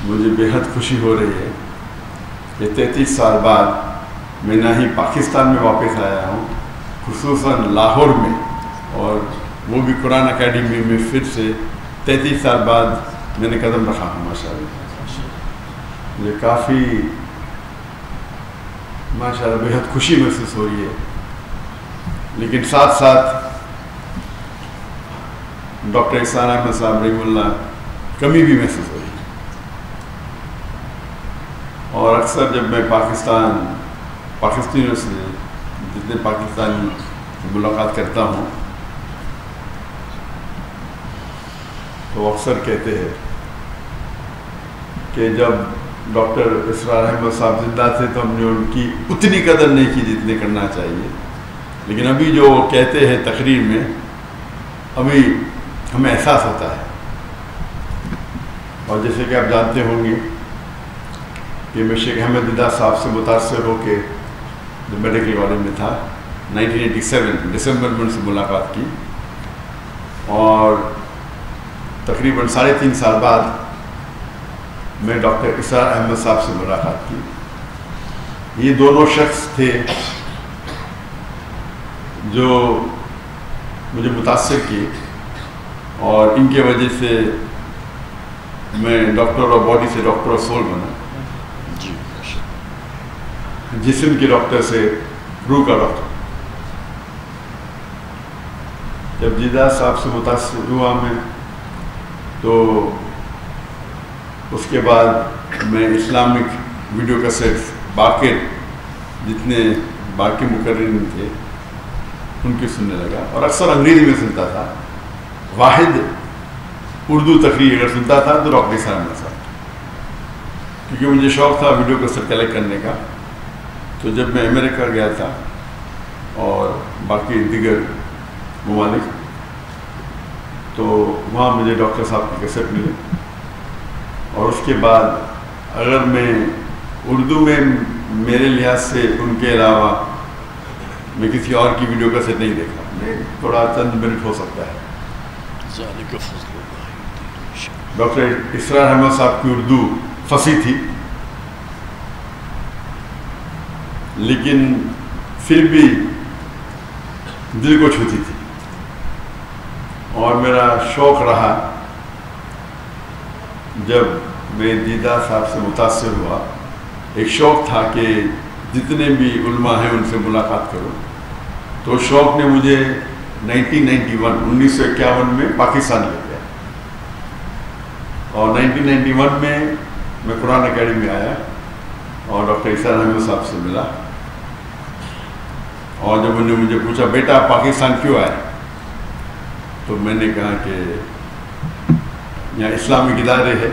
مجھے بیحد خوشی ہو رہی ہے کہ 33 سال بعد میں نہ ہی پاکستان میں واپس آیا ہوں، خصوصاً لاہور میں، اور وہ بھی قرآن اکیڈمی میں پھر سے 33 سال بعد میں نے قدم رکھا ہوں۔ ماشاء اللہ مجھے کافی ماشاء اللہ بیحد خوشی محسوس ہو رہی ہے، لیکن ساتھ ساتھ ڈاکٹر احسان احمد صاحب رحمہ اللہ کمی بھی محسوس ہو رہی ہے۔ اور اکثر جب میں پاکستانیوں سے جتنے پاکستانی ملاقات کرتا ہوں تو اکثر کہتے ہیں کہ جب ڈاکٹر اسرار احمد صاحب زندہ تھے تو ہم نے ان کی اتنی قدر نہیں کی جتنی کرنا چاہیے، لیکن ابھی جو کہتے ہیں تقریر میں ابھی ہمیں احساس ہوتا ہے۔ اور جیسے کہ آپ جانتے ہوں گے کہ میں شیخ احمد دیدہ صاحب سے متاثر ہو کے جو میڈیکل کالج میں تھا 1987 دسمبر میں ان سے ملاقات کی، اور تقریباً 3.5 سال بعد میں ڈاکٹر اسرار احمد صاحب سے ملاقات کی۔ یہ دونوں شخص تھے جو مجھے متاثر کیے، اور ان کے وجہ سے میں ڈاکٹر آف باڈی سے ڈاکٹر آف سول بنا، جسم کے ڈاکٹر سے روح کا ڈاکٹر۔ جب دیدہ صاحب سے متاثر ہوا میں تو اس کے بعد میں اسلامک ویڈیو کیسٹ باقر جتنے باقی مقررین تھے ان کی سننے لگا، اور اکثر انگریزی میں سنتا تھا۔ واحد اردو تقریر اگر سنتا تھا تو ڈاکٹر احسان احمد صاحب، کیونکہ مجھے شوق تھا ویڈیو کیسٹ کلیکٹ کرنے کا۔ تو جب میں امریکہ گیا تھا اور باقی دیگر ممالک، تو وہاں مجھے ڈاکٹر صاحب کی کیسٹ ملے، اور اس کے بعد اگر میں اردو میں میرے لحاظ سے ان کے علاوہ میں کسی اور کی ویڈیو کیسٹ نہیں دیکھا، میں تھوڑا چند منٹ ہو سکتا ہے۔ ڈاکٹر اسرار احمد صاحب کی اردو فصیح تھی، لیکن پھر بھی دل کو چھوتی تھی، اور میرا شوق رہا جب میں دیدہ صاحب سے متاثر ہوا، ایک شوق تھا کہ جتنے بھی علماء ہیں ان سے ملاقات کروں۔ تو شوق نے مجھے 1951 میں پاکستان لے گیا، اور 1991 میں قرآن اکیڈمی میں آیا اور ڈاکٹر احسان احمد صاحب سے ملا، اور جب انہوں نے مجھے پوچھا بیٹا پاکستان کیوں آئے، تو میں نے کہا کہ یہاں اسلامک ادارے ہے،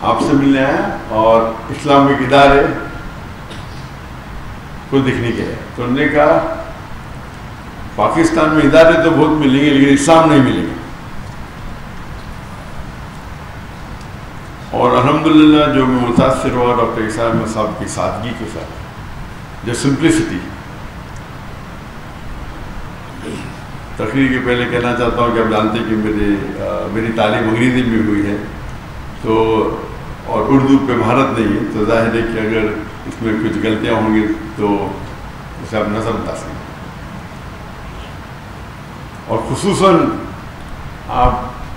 آپ سے ملنے آیا، اور اسلامک ادارے کو دیکھنے کے ہے۔ تو انہوں نے کہا پاکستان میں ادارے تو بہت ملیں گے لیکن اسلام نہیں ملے گا، اور الحمدللہ جو میں متاثر ہوا ڈاکٹر احسان احمد صاحب کی سادگی کے ساتھ، جو سمپلسٹی۔ تقریر کے پہلے کہنا چاہتا ہوں کہ آپ جانتے ہیں کہ میری تعلیم انگریزی میں ہوئی ہے، تو اور اردو پہ مہارت نہیں ہے، تو ظاہر ہے کہ اگر اس میں کچھ غلطیاں ہوں گی تو اسے آپ نظر انداز کریں، اور خصوصاً آپ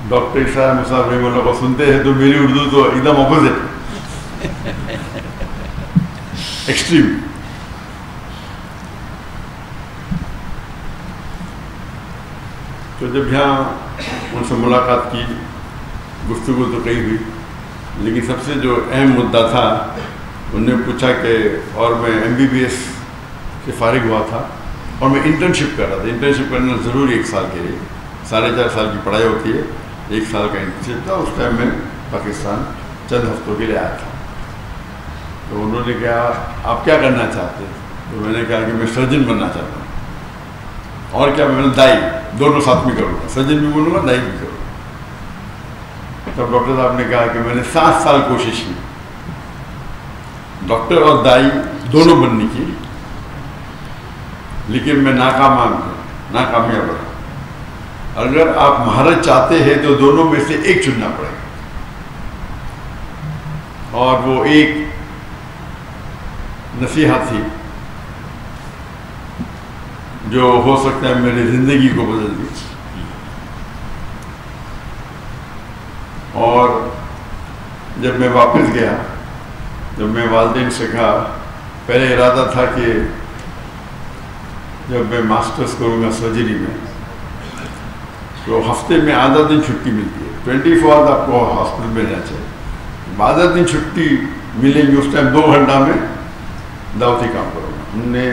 ڈاکٹر احسان احمد صاحب رحمہ اللہ کو سنتے ہیں تو میری اردو تو ایک دم اپوزٹ، ایکسٹریم۔ تو جب یہاں ان سے ملاقات کی، گفتگو تو کئی ہوئی، لیکن سب سے جو اہم مدعا تھا، انہوں نے پوچھا کہ اور میں MBBS سے فارغ ہوا تھا اور میں انٹرنشپ کر رہا تھا۔ انٹرنشپ کرنا ضروری 1 سال کے لیے، 4.5 سال کی پڑھائی ہوتی ہے، 1 سال کا انٹرنشپ تھا۔ اس ٹائم میں پاکستان چند ہفتوں کے لیے آیا تھا، تو انہوں نے کہا آپ کیا کرنا چاہتے ہیں؟ تو میں نے کہا کہ میں سرجن بننا چاہتا ہوں، اور کیا، میں نے دائی دونوں ساتھ میں کروں گا، سرجن بھی بولوں گا دائی بھی کروں گا۔ تب ڈاکٹر صاحب نے کہا کہ میں نے 7 سال کوشش کی ڈاکٹر اور دائی دونوں بننے کی، لیکن میں ناکامیاب رہا۔ اگر آپ مہارت چاہتے ہیں تو دونوں میں سے ایک چننا پڑے گا، اور وہ ایک نصیحت تھی جو ہو سکتا ہے میری زندگی کو بدل دی. اور جب میں واپس گیا، جب میں والدین سے کہا، پہلے ارادہ تھا کہ جب میں ماسٹرز کروں گا سرجری میں تو ہفتے میں آدھا دن چھٹی ملتی ہے، 24 آورز آپ کو ہاسپٹل میں رہنا چاہیے. آدھا دن چھٹی ملیں گی، اس ٹائم 2 گھنٹہ میں دعوتی کام کروں گا. ہم نے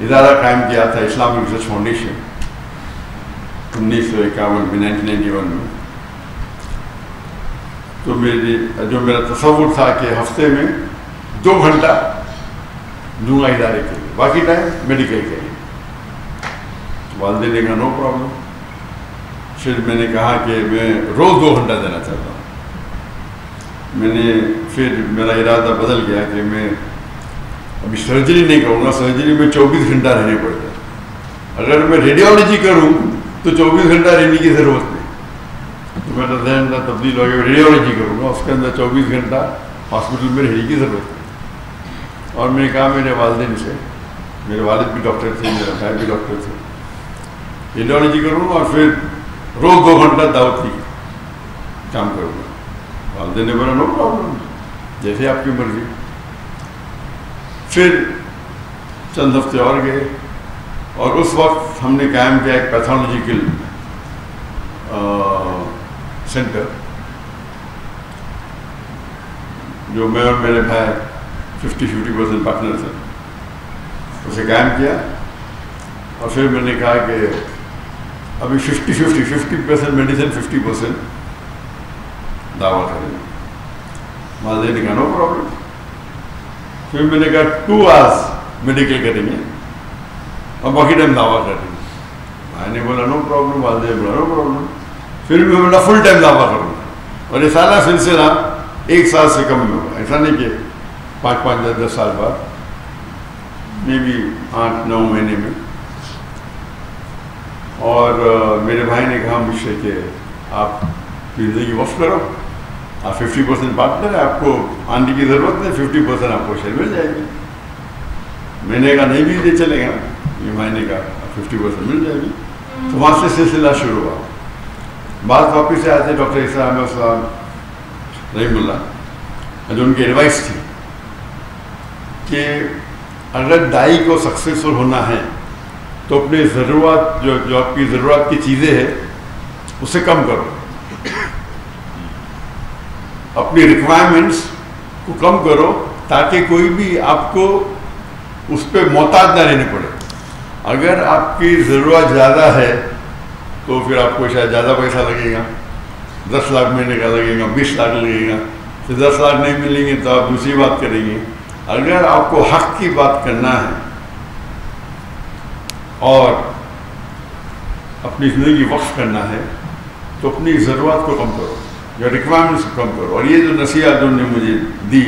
ادارہ قائم کیا تھا اسلامک ریسرچ فاؤنڈیشن 1951 میں 1991 میں. تو جو میرا تصور تھا کہ ہفتے میں 2 گھنٹہ دوں گا ادارے کے لیے، باقی ٹائم میڈیکل کے لیے. والدین نے کہا نو پرابلم. پھر میں نے کہا کہ میں روز 2 گھنٹہ دینا چاہتا ہوں. پھر میرا ارادہ بدل گیا کہ میں ابھی سرجری نہیں کروں گا. سرجری میں 24 گھنٹہ رہنے پڑتا ہے. اگر میں ریڈیولوجی کروں تو 24 گھنٹہ رہنے کی ضرورت نہیں. تو میرا ذہن تبدیل ہو گیا، ریڈیولوجی کروں گا، اس کے اندر 24 گھنٹہ ہاسپٹل میں رہنے کی ضرورت ہے. اور میں نے کہا میرے والدین سے، میرے والد بھی ڈاکٹر تھے، میرا بھائی بھی ڈاکٹر تھے، ریڈیولوجی کروں گا اور پھر روز 2 گھنٹہ دعوتی کام کروں گا. والدین نے بولا نو پرابلم، جیسے آپ کی مرضی. پھر چند ہفتے اور گئے اور اس وقت ہم نے قائم کیا ایک پیتھولوجیکل سینٹر، جو میں اور میرے بھائی 50-50% پارٹنر تھے، اسے قائم کیا. اور پھر میں نے کہا کہ ابھی 50% میڈیسن 50% دعویٰ کریں گے. والدین نے کہا نو پرابلم. پھر میں نے کہا 2 آورز میڈیکل کریں گے اور باقی ٹائم دعویٰ کریں گے. بھائی نے بولا نو پرابلم، والدین نے بولا نو پرابلم. پھر میں بولا فل ٹائم دعویٰ کروں گا. اور یہ سارا سلسلہ 1 سال سے کم میں ہوگا. ایسا نہیں کہ 5-10 سال بعد، میں بھی 8-9 مہینے میں. اور میرے بھائی نے کہا مجھ سے کہ آپ زندگی وقف کرو، آپ 50% پارٹنر ہے، آپ کو آنے کی ضرورت نہیں، 50% آپ کو شیئر مل جائے گی. میں نے کہا نہیں بھی دے چلے گا. یہ بھائی نے کہا 50% مل جائے گی. تو وہاں سے سلسلہ شروع ہوا. بعض واپس سے آتے ڈاکٹر اسلام السلام رحم اللہ، جو ان کی ایڈوائس تھی کہ اگر دائی کو سکسیسفل ہونا ہے تو اپنے ضرورت جو آپ کی ضرورت کی چیزیں ہیں اسے کم کرو، اپنی ریکوائرمنٹس کو کم کرو تاکہ کوئی بھی آپ کو اس پہ محتاج نہ رہنے پڑے. اگر آپ کی ضرورت زیادہ ہے تو پھر آپ کو شاید زیادہ پیسہ لگے گا، 10 لاکھ مہینے کا لگے گا، 20 لاکھ لگے گا. پھر 10 لاکھ نہیں ملیں گے تو آپ دوسری بات کریں گے. اگر آپ کو حق کی بات کرنا ہے اور اپنی زندگی وقف کرنا ہے تو اپنی ضرورت کو کم کرو یا ریکوائرمنٹس کو کم کرو. اور یہ جو نصیحت انہوں نے مجھے دی،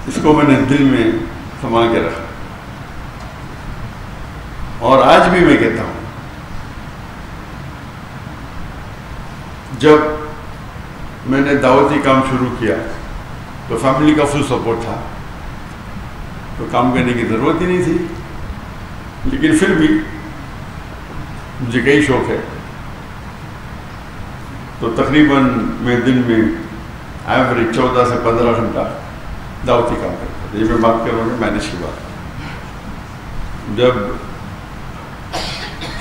اس کو میں نے دل میں سنبھال کے رکھا. اور آج بھی میں کہتا ہوں، جب میں نے دعوتی کام شروع کیا تو فیملی کا فل سپورٹ تھا، تو کام کرنے کی ضرورت ہی نہیں تھی. لیکن پھر بھی مجھے کئی شوق ہے، تو تقریباً میں دن میں ایوریج 14 سے 15 گھنٹہ دعوتی کام کرتا تھا. یہ میں بات کر رہا ہوں مینج کی بات. جب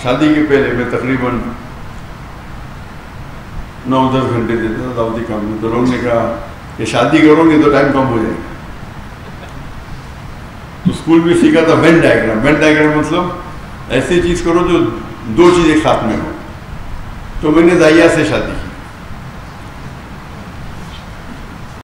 شادی کے پہلے میں تقریباً 9-10 گھنٹے دیتا تھا دعوتی کام میں. تو لوگوں نے کہا کہ شادی کرو گے تو ٹائم کم ہو جائے گا. تو اسکول میں سیکھا تھا وین ڈائیگرام. وین ڈائیگرام مطلب ایسی چیز کرو جو 2 چیز ایک ساتھ میں ہو. تو میں نے دائیا سے شادی کی.